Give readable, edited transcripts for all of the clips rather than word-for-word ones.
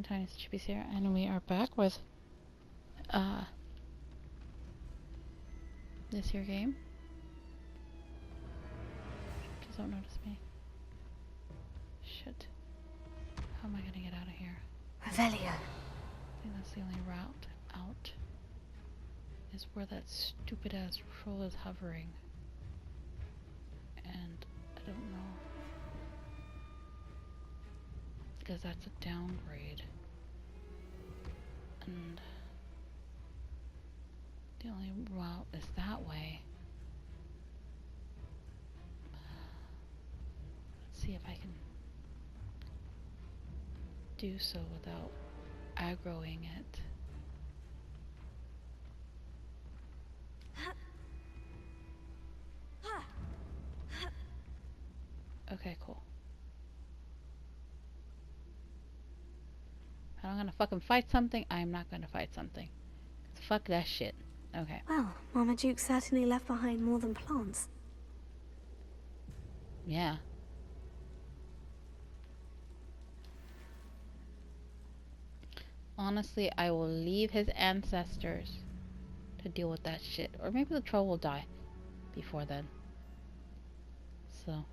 everyone, Tiniestofchibis here, and we are back with this here game. Please don't notice me. Shit. How am I gonna get out of here? Revelio. I think that's the only route out. Is where that stupid ass troll is hovering. And I don't know. Because that's a downgrade. And the only route is that way. Let's see if I can do so without aggroing it. Okay, cool. If I'm gonna fucking fight something, I'm not gonna fight something. 'Cause fuck that shit. Okay. Well, Mama Duke certainly left behind more than plants. Yeah. Honestly, I will leave his ancestors to deal with that shit. Or maybe the troll will die before then. So.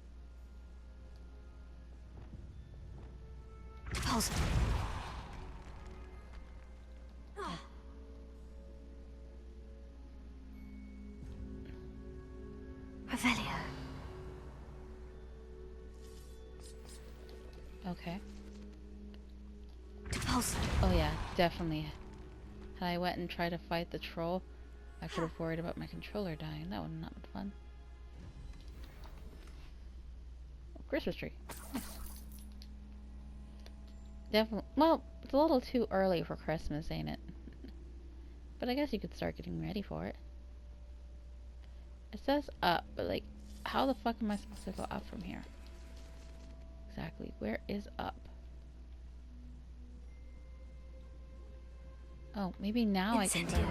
Pulse. Revelio. Okay. Pulse. Oh yeah, definitely. Had I went and tried to fight the troll, I could have worried about my controller dying. That would not been fun. Oh, Christmas tree. Nice. Definitely. Well, it's a little too early for Christmas, ain't it? But I guess you could start getting ready for it. It says up, but like, how the fuck am I supposed to go up from here? Exactly. Where is up? Oh, maybe now I can go these.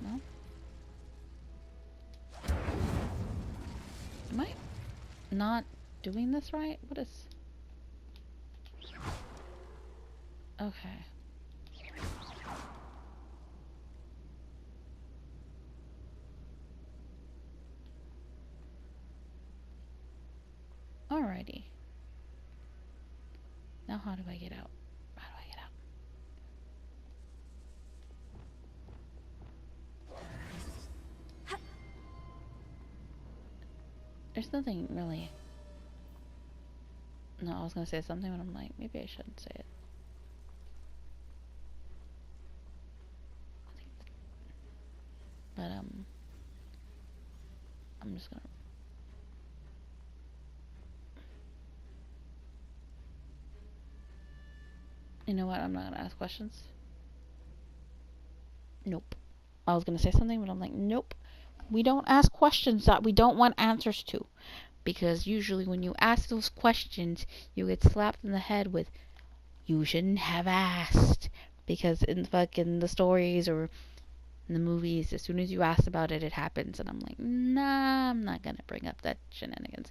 No? Am I not doing this right? What is... Okay. Alrighty. Now how do I get out? How do I get out? There's nothing really... No, I was gonna say something, but I'm like, maybe I shouldn't say it. But, I'm just gonna... You know what? I'm not gonna ask questions. Nope. I was gonna say something, but I'm like, nope. We don't ask questions that we don't want answers to. Because usually when you ask those questions, you get slapped in the head with, you shouldn't have asked. Because in fucking the stories or in the movies, as soon as you ask about it, it happens. And I'm like, nah, I'm not gonna bring up that shenanigans.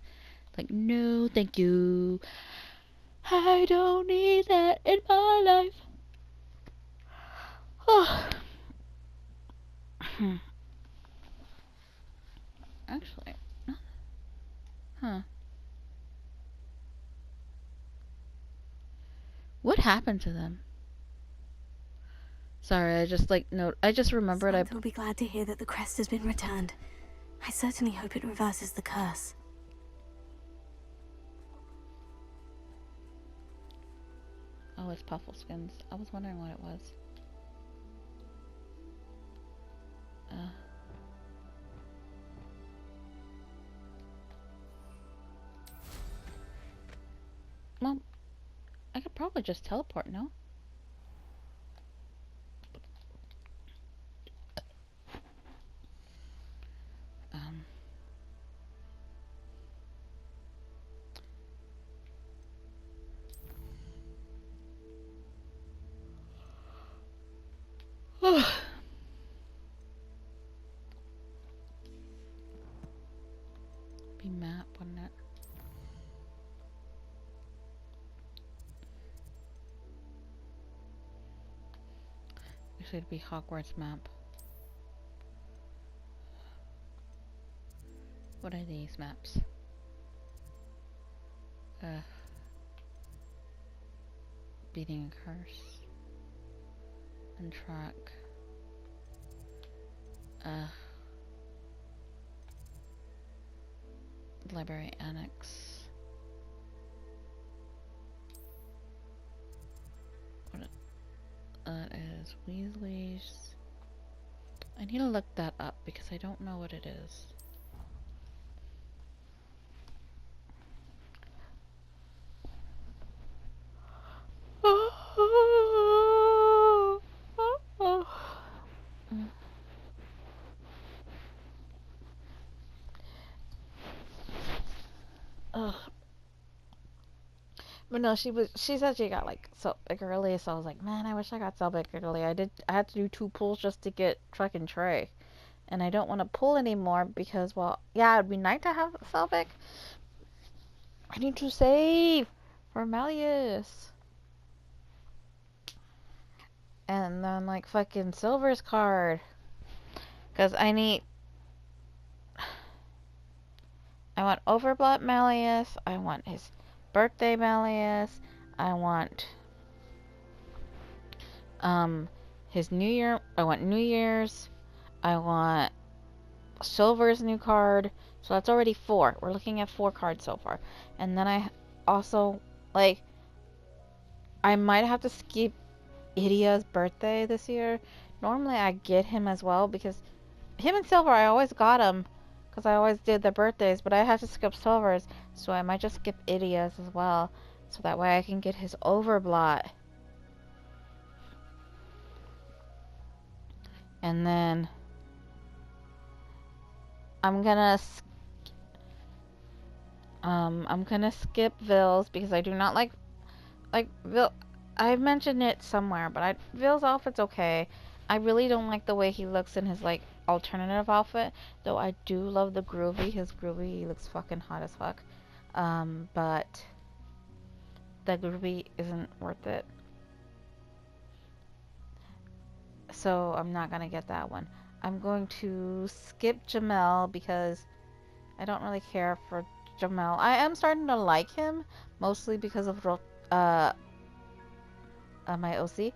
Like, no, thank you. I don't need that in my life. Oh. Actually, huh. What happened to them? Sorry, I just I just remembered Santa will be glad to hear that the crest has been returned. I certainly hope it reverses the curse. Oh, it's Puffleskins. I was wondering what it was. Well, I could probably just teleport, no? Be map, wouldn't it? So it'd be Hogwarts map. What are these maps? Beating a curse. And track. Library annex. What is Weasley's? I need to look that up because I don't know what it is. Ugh. But no, she said she got like so big early, so I was like, man, I wish I got so big early. I had to do 2 pulls just to get fucking Trey. And I don't want to pull anymore because, well, yeah, it'd be nice to have Selvig. I need to save for Malleus. And then, like, fucking Silver's card. Because I want Overblood Malleus. I want his birthday Malleus. I want, his New Year. I want New Year's. I want Silver's new card. So that's already 4. We're looking at 4 cards so far. And then I also, like, I might have to skip Idia's birthday this year. Normally I get him as well because him and Silver, I always got him because I always did their birthdays, but I have to skip Silver's, so I might just skip Idia's as well, so that way I can get his Overblot. And then I'm gonna skip Ville's because I do not like Ville. I've mentioned it somewhere, but Ville's outfit's okay. I really don't like the way he looks in his like alternative outfit, though I do love the groovy. His groovy, he looks fucking hot as fuck. But the groovy isn't worth it. So I'm not gonna get that one. I'm going to skip Jamel because I don't really care for Jamel. I am starting to like him, mostly because of my OC.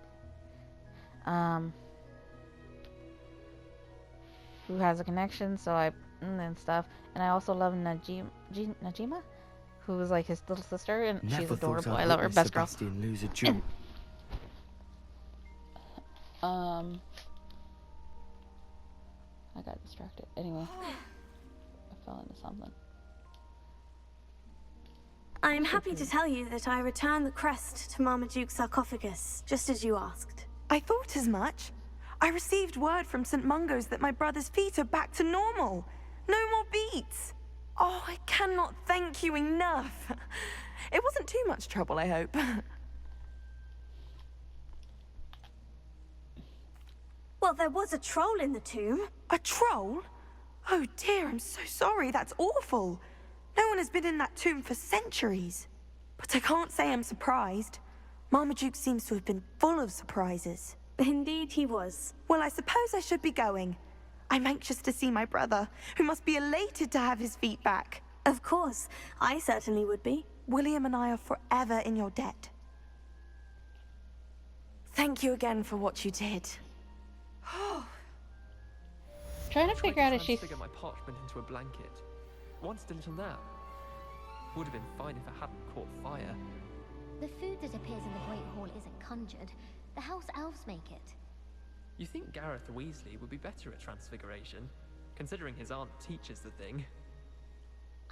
Who has a connection, so and stuff. And I also love Najima, who is like his little sister, and she's adorable. I love her, best girl. Lose a duel. I got distracted. Anyway, I fell into something. I'm happy to tell you that I returned the crest to Marmaduke's sarcophagus, just as you asked. I thought as much. I received word from St. Mungo's that my brother's feet are back to normal. No more beats. Oh, I cannot thank you enough. It wasn't too much trouble, I hope. Well, there was a troll in the tomb. A troll? Oh dear, I'm so sorry. That's awful. No one has been in that tomb for centuries. But I can't say I'm surprised. Marmaduke seems to have been full of surprises. Indeed he was. Well, I suppose I should be going. I'm anxious to see my brother, who must be elated to have his feet back. Of course, I certainly would be. William and I are forever in your debt. Thank you again for what you did. Trying to figure out if she's. Transfigure my parchment into a blanket. Once a little nap. Would have been fine if it hadn't caught fire. The food that appears in the Great Hall isn't conjured. The house elves make it. You think Gareth Weasley would be better at transfiguration, considering his aunt teaches the thing?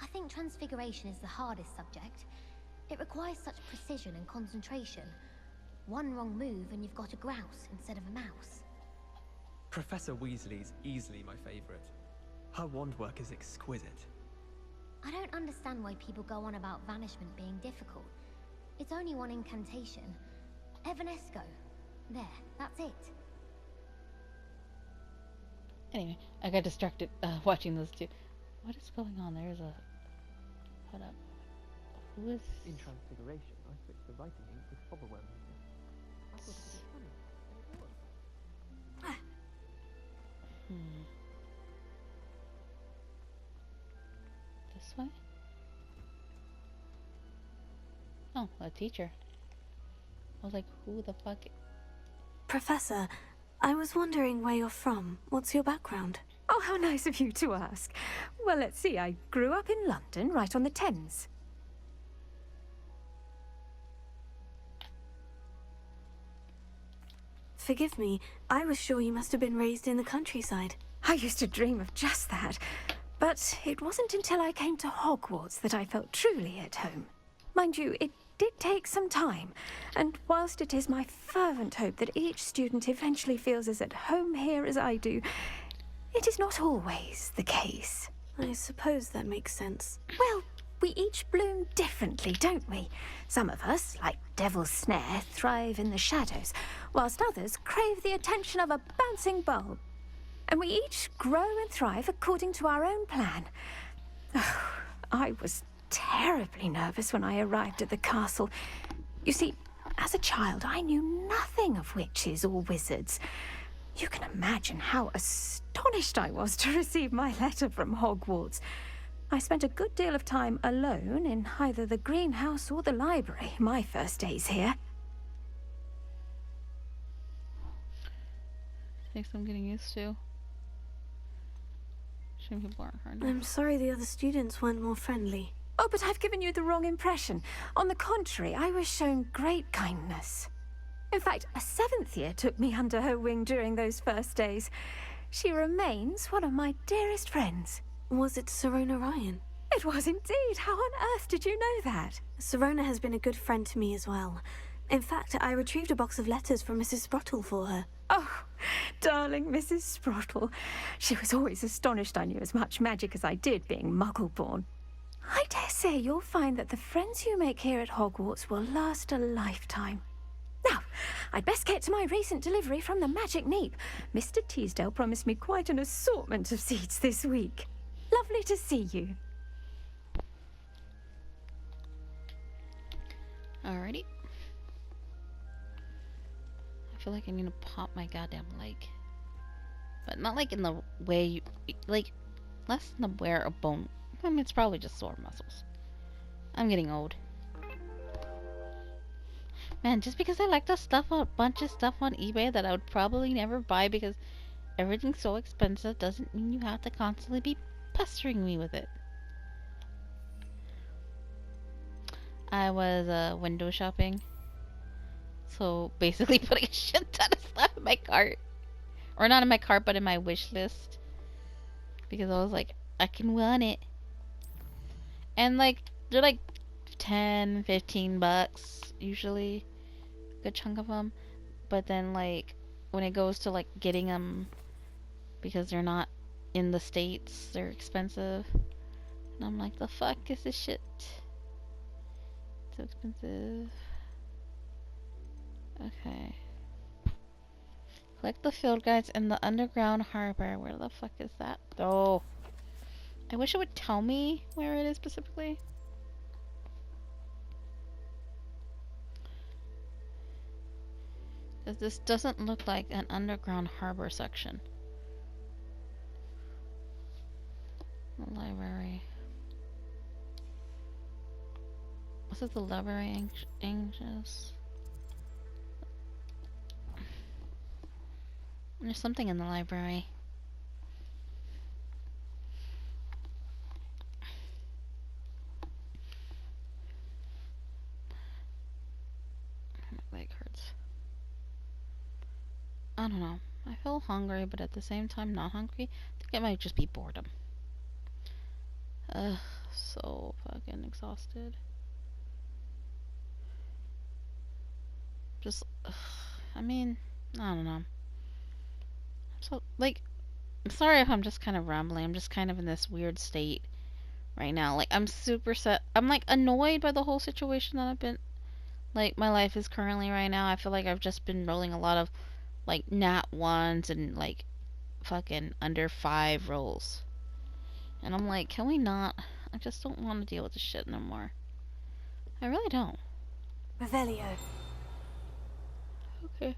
I think transfiguration is the hardest subject. It requires such precision and concentration. One wrong move and you've got a grouse instead of a mouse. Professor Weasley's easily my favourite. Her wand work is exquisite. I don't understand why people go on about vanishment being difficult. It's only one incantation. Evanesco. There, that's it. Anyway, I got distracted watching those two. What is going on? There's a. Hold up. Who is? In transfiguration, I switched the writing ink with Fobberworm. I thought it was funny, and it was. way? Oh, a teacher. I was like, who the fuck? Professor, I was wondering where you're from. What's your background? Oh, how nice of you to ask. Well, let's see. I grew up in London, right on the Thames. Forgive me, I was sure you must have been raised in the countryside. I used to dream of just that. But it wasn't until I came to Hogwarts that I felt truly at home. Mind you, it did take some time. And whilst it is my fervent hope that each student eventually feels as at home here as I do, it is not always the case. I suppose that makes sense. Well, we each bloom differently, don't we? Some of us, like Devil's Snare, thrive in the shadows, whilst others crave the attention of a bouncing bulb. And we each grow and thrive according to our own plan. Oh, I was terribly nervous when I arrived at the castle. You see, as a child, I knew nothing of witches or wizards. You can imagine how astonished I was to receive my letter from Hogwarts. I spent a good deal of time alone in either the greenhouse or the library my first days here. Takes some getting used to. Shame people aren't hard. I'm sorry the other students weren't more friendly. Oh, but I've given you the wrong impression. On the contrary, I was shown great kindness. In fact, a 7th year took me under her wing during those first days. She remains one of my dearest friends. Was it Serona Ryan? It was indeed. How on earth did you know that? Serona has been a good friend to me as well. In fact, I retrieved a box of letters from Mrs. Sprottle for her. Oh, darling Mrs. Sprottle. She was always astonished I knew as much magic as I did, being Muggle-born. I dare say you'll find that the friends you make here at Hogwarts will last a lifetime. Now, I'd best get to my recent delivery from the Magic Neep. Mr. Teasdale promised me quite an assortment of seeds this week. Lovely to see you. Alrighty. I feel like I need to pop my goddamn leg. But not like in the way you... Like, less in the wear of bone. I mean, it's probably just sore muscles. I'm getting old. Man, just because I like to stuff a bunch of stuff on eBay that I would probably never buy because everything's so expensive doesn't mean you have to constantly be pestering me with it. I was window shopping. So basically putting a shit ton of stuff in my cart. Or not in my cart, but in my wish list. Because I was like, I can want it. And like, they're like 10, 15 bucks usually. A good chunk of them. But then like, when it goes to like getting them, because they're not in the States, they're expensive. And I'm like, the fuck is this shit? So expensive. Okay. Collect the field guides in the underground harbor. Where the fuck is that? Oh. I wish it would tell me where it is specifically. Because this doesn't look like an underground harbor section. The library. Was it the library anxious? There's something in the library. My leg hurts. I don't know. I feel hungry, but at the same time not hungry. I think it might just be boredom. Ugh, so fucking exhausted. Just, ugh, I mean, I don't know. So, like, I'm sorry if I'm just kind of rambling. I'm just kind of in this weird state right now. Like, I'm super I'm, like, annoyed by the whole situation that I've been, like, my life is currently right now. I feel like I've just been rolling a lot of, like, nat ones and, like, fucking under 5 rolls. And I'm like, can we not? I just don't want to deal with this shit no more. I really don't. Revelio. Okay.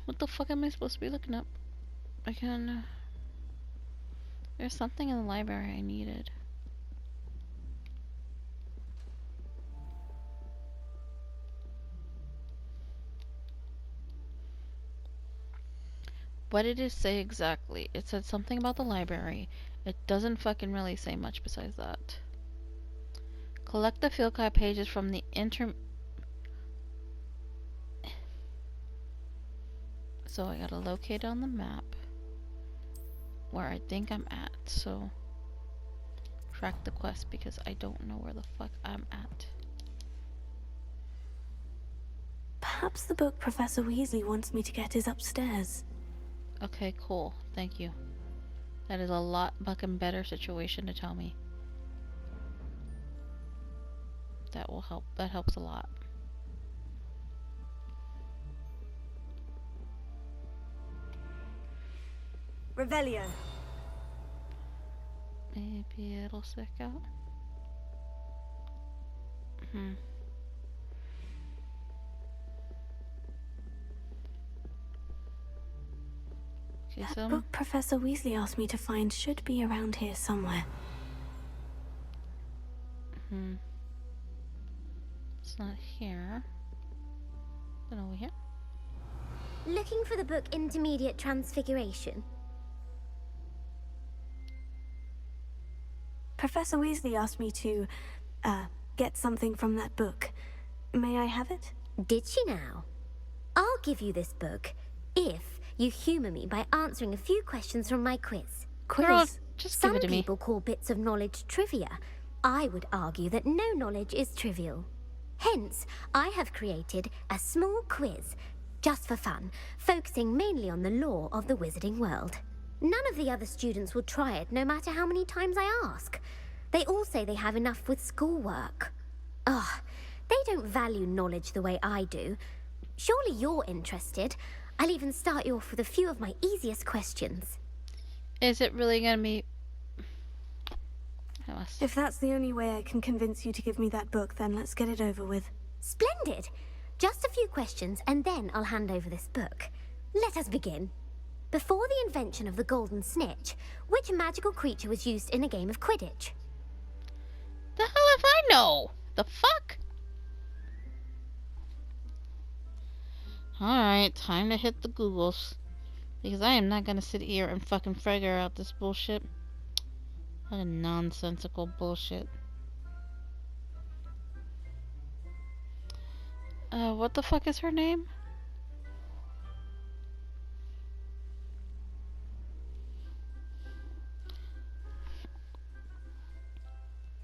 What the fuck am I supposed to be looking up? I can... There's something in the library I needed. What did it say exactly? It said something about the library. It doesn't fucking really say much besides that. Collect the field guide pages from the So I gotta locate on the map where I think I'm at. So track the quest because I don't know where the fuck I'm at. Perhaps the book Professor Weasley wants me to get is upstairs. Okay, cool. Thank you. That is a lot fucking better situation to tell me. That will help. That helps a lot. Revelio. Maybe it'll stick out. Okay, That book Professor Weasley asked me to find should be around here somewhere. It's not here. Then over here. Looking for the book Intermediate Transfiguration? Professor Weasley asked me to, get something from that book. May I have it? Did she now? I'll give you this book if you humour me by answering a few questions from my quiz. Girl, just give Some it to me. people call bits of knowledge trivia. I would argue that no knowledge is trivial. Hence, I have created a small quiz, just for fun, focusing mainly on the lore of the wizarding world. None of the other students will try it, no matter how many times I ask. They all say they have enough with schoolwork. Ugh, they don't value knowledge the way I do. Surely you're interested. I'll even start you off with a few of my easiest questions. Is it really gonna be... If that's the only way I can convince you to give me that book, then let's get it over with. Splendid! Just a few questions, and then I'll hand over this book. Let us begin. Before the invention of the golden snitch, which magical creature was used in a game of Quidditch? The hell if I know? The fuck? Alright, time to hit the Googles. Because I am not gonna sit here and fucking figure out this bullshit. What a nonsensical bullshit. What the fuck is her name?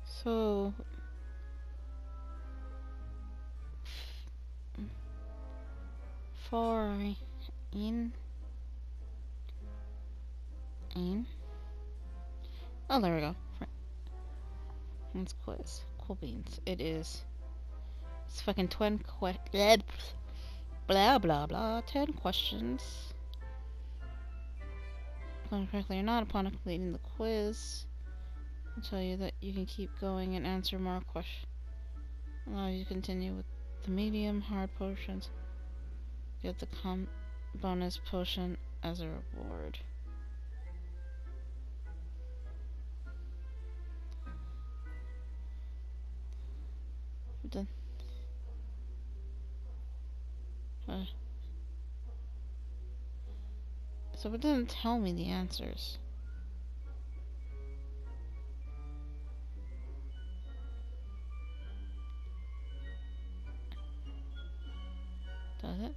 So... in... Oh, there we go. Let's quiz. Cool beans. It is. It's fucking 10 blah blah blah. 10 questions. If correctly or not, upon completing the quiz, I'll tell you that you can keep going and answer more questions. Allow you to continue with the medium hard potions. Get the bonus potion as a reward. Done. So it doesn't tell me the answers. Does it?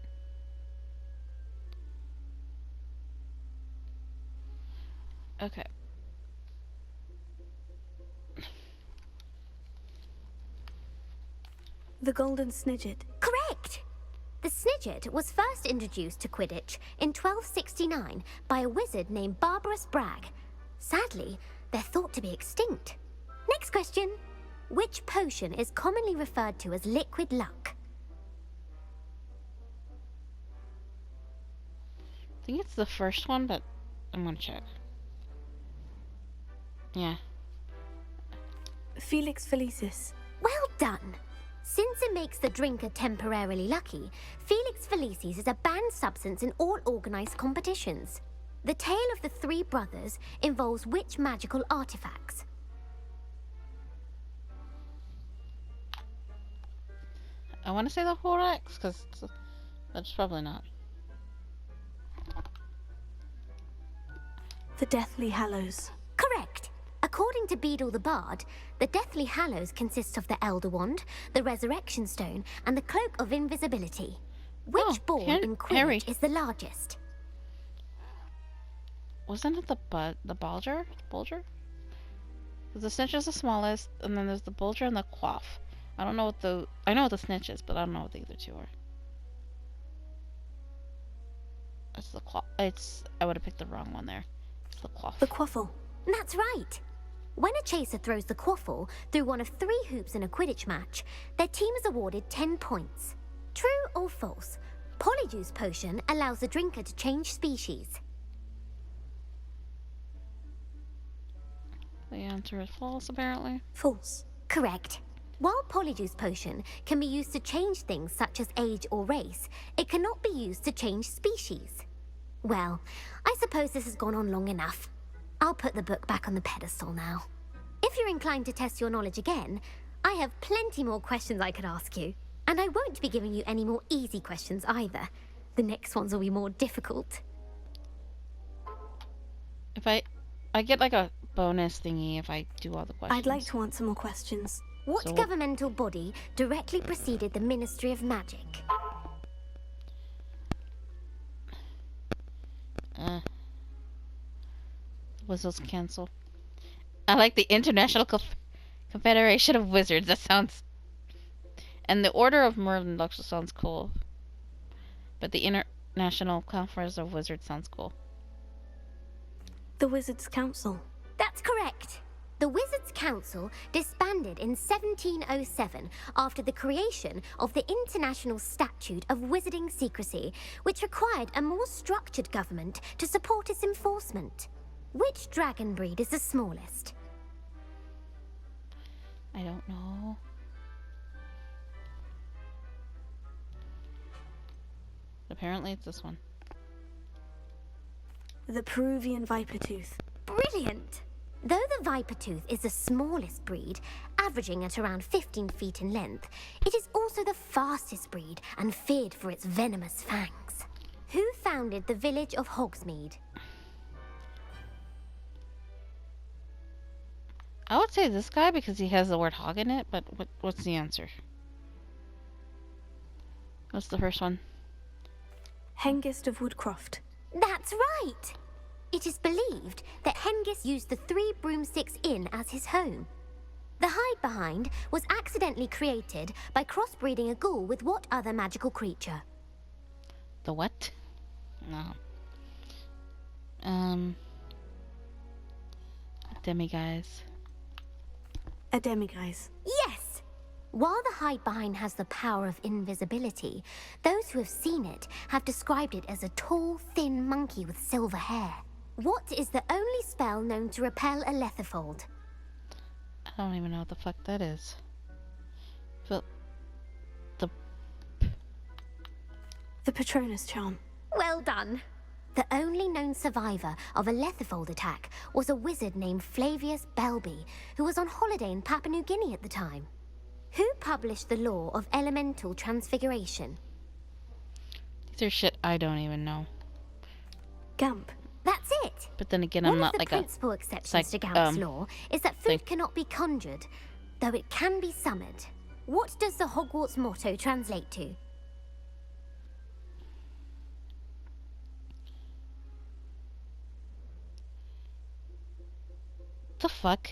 Okay. The Golden Snidget. Correct! The Snidget was first introduced to Quidditch in 1269 by a wizard named Barbarous Bragg. Sadly, they're thought to be extinct. Next question. Which potion is commonly referred to as liquid luck? I think it's the first one, but I'm gonna check. Yeah. Felix Felicis. Well done! Since it makes the drinker temporarily lucky, Felix Felicis is a banned substance in all organized competitions. The tale of the three brothers involves which magical artifacts? I want to say the Horax, because that's probably not. The Deathly Hallows. Correct. According to Beadle the Bard, the Deathly Hallows consists of the Elder Wand, the Resurrection Stone, and the Cloak of Invisibility. Which ball in Harry. Quidditch is the largest? Wasn't it the Bulger? Bulger? The Snitch is the smallest, and then there's the Bulger and the Quaff. I don't know what the... I know what the Snitch is, but I don't know what the other two are. It's the Quaff. I would have picked the wrong one there. It's the Quaff. The Quaffle. That's right. When a chaser throws the quaffle through one of 3 hoops in a Quidditch match, their team is awarded 10 points. True or false? Polyjuice Potion allows the drinker to change species. The answer is false, apparently. False. Correct. While Polyjuice Potion can be used to change things such as age or race, it cannot be used to change species. Well, I suppose this has gone on long enough. I'll put the book back on the pedestal now. If you're inclined to test your knowledge again, I have plenty more questions I could ask you. And I won't be giving you any more easy questions either. The next ones will be more difficult. If I get like a bonus thingy if I do all the questions. I'd like to answer more questions. What So- governmental body directly preceded the Ministry of Magic? Wizards Council. I like the International Confederation of Wizards. That sounds... And the Order of Merlin also sounds cool. But the International Conference of Wizards sounds cool. The Wizards Council. That's correct. The Wizards' Council disbanded in 1707 after the creation of the International Statute of Wizarding Secrecy, which required a more structured government to support its enforcement. Which dragon breed is the smallest? I don't know. Apparently it's this one. The Peruvian Viper Tooth. Brilliant! Though the Viper Tooth is the smallest breed, averaging at around 15 feet in length, it is also the fastest breed and feared for its venomous fangs. Who founded the village of Hogsmeade? I would say this guy because he has the word hog in it, but what's the answer? What's the first one? Hengist of Woodcroft. That's right! It is believed that Hengist used the 3 Broomsticks Inn as his home. The hide-behind was accidentally created by crossbreeding a ghoul with what other magical creature? The what? No. Demiguise. A demiguise. Yes! While the hide-behind has the power of invisibility, those who have seen it have described it as a tall, thin monkey with silver hair. What is the only spell known to repel a letherfold? I don't even know what the fuck that is. But The Patronus Charm. Well done. The only known survivor of a letherfold attack was a wizard named Flavius Belby, who was on holiday in Papua New Guinea at the time. Who published the law of elemental transfiguration? these are shit I don't even know. Gamp. That's it. But then again, One I'm of not the like a... principal exceptions like, to Gamp's law is that food thing. cannot be conjured, though it can be summoned. What does the Hogwarts motto translate to? The fuck?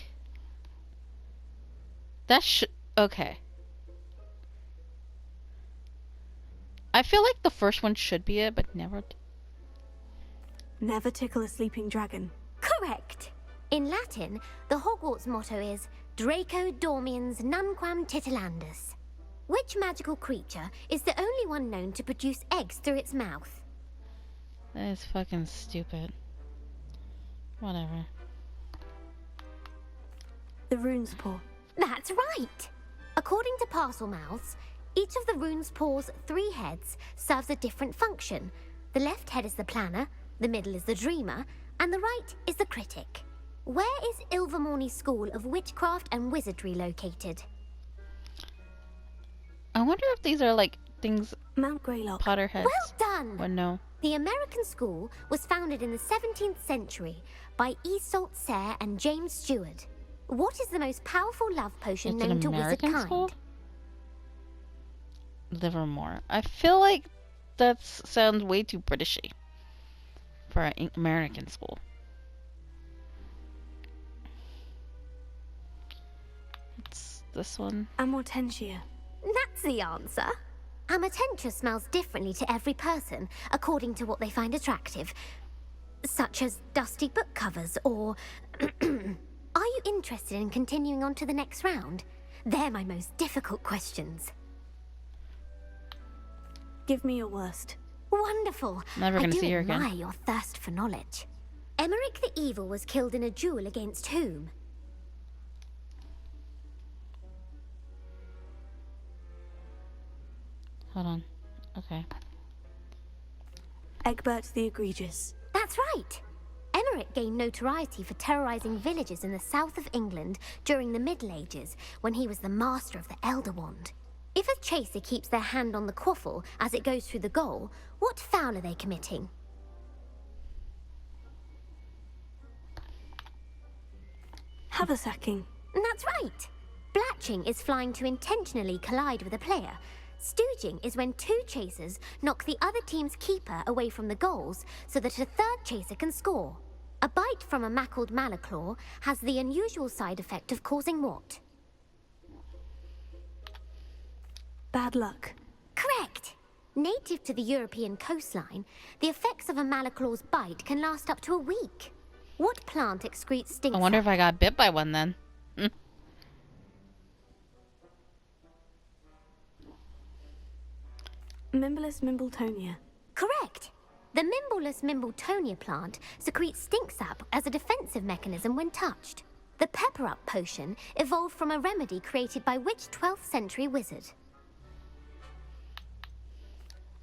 That should... Okay. I feel like the first one should be it, but never... Never tickle a sleeping dragon. Correct. In Latin, the Hogwarts motto is Draco Dormiens Nunquam Titilandus. Which magical creature is the only one known to produce eggs through its mouth? That is fucking stupid. Whatever. The Rune's Paw. That's right. According to Parselmouths, each of the rune's paw's 3 heads serves a different function. The left head is the planner, the middle is the dreamer, and the right is the critic. Where is Ilvermorny School of Witchcraft and Wizardry located? I wonder if these are like things Mount Greylock. Potterheads Well done! would know. The American school was founded in the 17th century by Isolde Sayre and James Stewart. What is the most powerful love potion It's known an to wizard American kind? school? Livermore. I feel like that sounds way too Britishy for an American school. It's this one. Amortentia. That's the answer. Amatentia smells differently to every person, according to what they find attractive, such as dusty book covers or... Are you interested in continuing on to the next round? They're my most difficult questions. Give me your worst. Wonderful. Never gonna I do see her again. admire your thirst for knowledge. Emmerich the Evil was killed in a duel against whom? Hold on. Okay. Egbert the Egregious. That's right. Emmerich gained notoriety for terrorizing villages in the south of England during the Middle Ages, when he was the master of the Elder Wand. If a chaser keeps their hand on the quaffle as it goes through the goal, what foul are they committing? Haversacking. That's right. Blatching is flying to intentionally collide with a player. Stooging is when two chasers knock the other team's keeper away from the goals so that a third chaser can score. A bite from a mackled malaclaw has the unusual side effect of causing what? Bad luck. Correct. Native to the European coastline, the effects of a malaclaw's bite can last up to a week. What plant excretes stink I wonder sap? if I got bit by one then. Mimblus Mimbletonia. Correct. The Mimblus Mimbletonia plant secretes stink sap as a defensive mechanism when touched. The Pepper Up potion evolved from a remedy created by which 12th century wizard?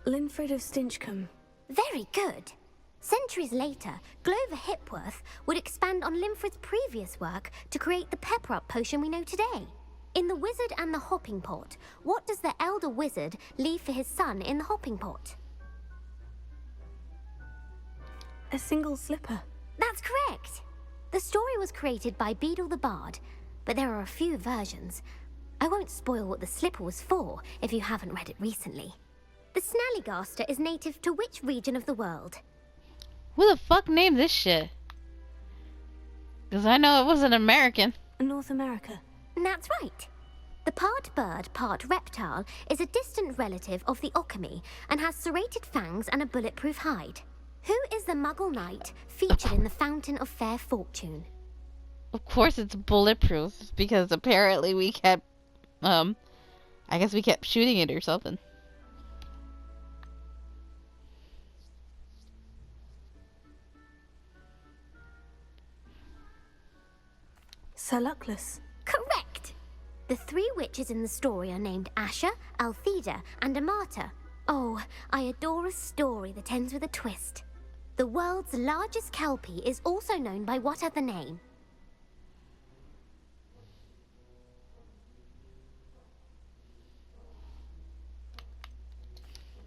Linfred of Stinchcombe. Very good. Centuries later, Glover Hipworth would expand on Linfred's previous work to create the Pepper Up potion we know today. In The Wizard and the Hopping Pot, what does the elder wizard leave for his son in the hopping pot? A single slipper. That's correct. The story was created by Beadle the Bard, but there are a few versions. I won't spoil what the slipper was for if you haven't read it recently. The Snallygaster is native to which region of the world? Who the fuck named this shit? Because I know it wasn't American. North America. That's right. The part bird, part reptile is a distant relative of the Occamy and has serrated fangs and a bulletproof hide. Who is the Muggle knight featured in the Fountain of Fair Fortune? Of course it's bulletproof, because apparently we kept, I guess we kept shooting it or something. Sir Luckless. Correct! The three witches in the story are named Asha, Altheda, and Amata. Oh, I adore a story that ends with a twist. The world's largest kelpie is also known by what other name?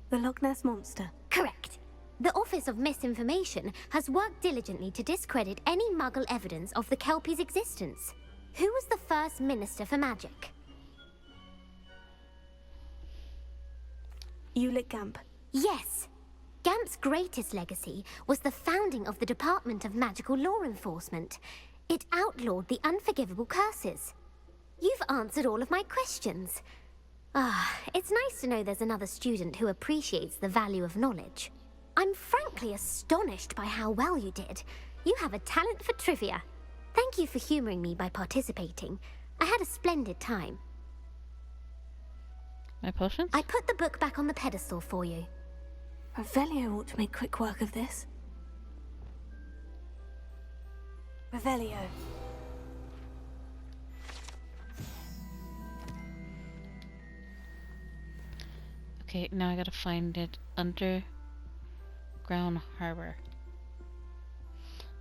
The Loch Ness Monster. Correct. The Office of Misinformation has worked diligently to discredit any Muggle evidence of the kelpie's existence. Who was the first Minister for Magic? Ulick Gamp. Yes. Gamp's greatest legacy was the founding of the Department of Magical Law Enforcement. It outlawed the unforgivable curses. You've answered all of my questions. It's nice to know there's another student who appreciates the value of knowledge. I'm frankly astonished by how well you did. You have a talent for trivia. Thank you for humoring me by participating. I had a splendid time. My potions? I put the book back on the pedestal for you. Revelio ought to make quick work of this. Revelio. Okay, now I gotta find it. Underground Harbor.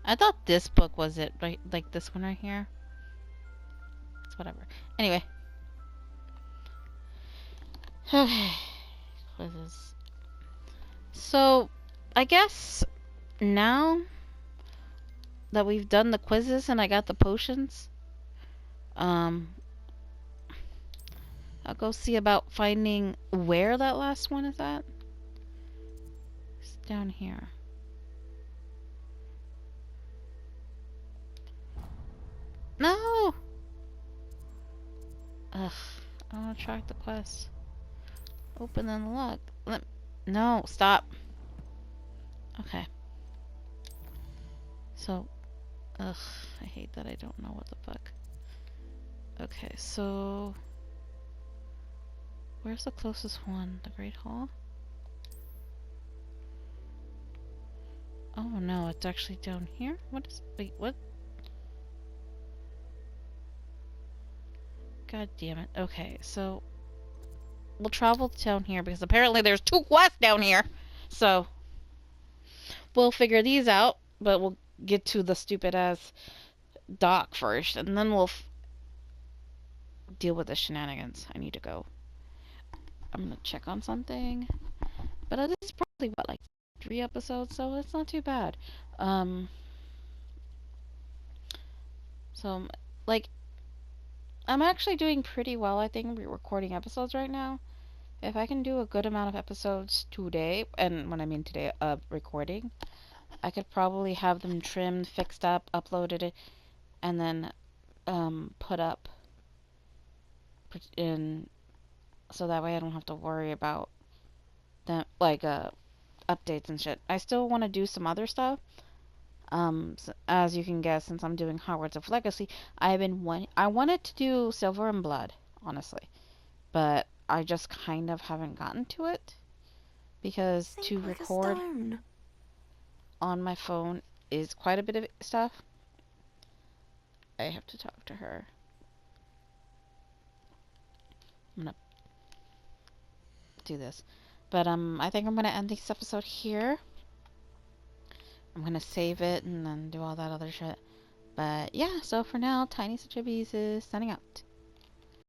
I thought this book was it, right? Like this one right here. It's whatever. Anyway. Okay. Quizzes. So, I guess now that we've done the quizzes and I got the potions, I'll go see about finding where that last one is at. It's down here. No! Ugh. I want to track the quest. Open and unlock. No, stop. Okay. So, ugh, I hate that I don't know what the fuck. Okay, so where's the closest one? The Great Hall? Oh no, it's actually down here? What is... Wait, what? God damn it. Okay, so we'll travel down here because apparently there's 2 quests down here. So we'll figure these out, but we'll get to the stupid ass dock first, and then we'll deal with the shenanigans. I need to go. I'm gonna check on something. But this is probably, what, like 3 episodes, so it's not too bad. So, like, I'm actually doing pretty well, I think, recording episodes right now. If I can do a good amount of episodes today, and when I mean today, recording, I could probably have them trimmed, fixed up, uploaded, and then put up in, so that way I don't have to worry about them, like, updates and shit. I still want to do some other stuff. As you can guess, since I'm doing Hogwarts Legacy, I wanted to do Silver and Blood, honestly, but I just kind of haven't gotten to it because to record on my phone is quite a bit of stuff. I have to talk to her. I'm gonna do this, but I think I'm gonna end this episode here. I'm gonna save it and then do all that other shit. But yeah, so for now, Tiniestofchibis is signing out.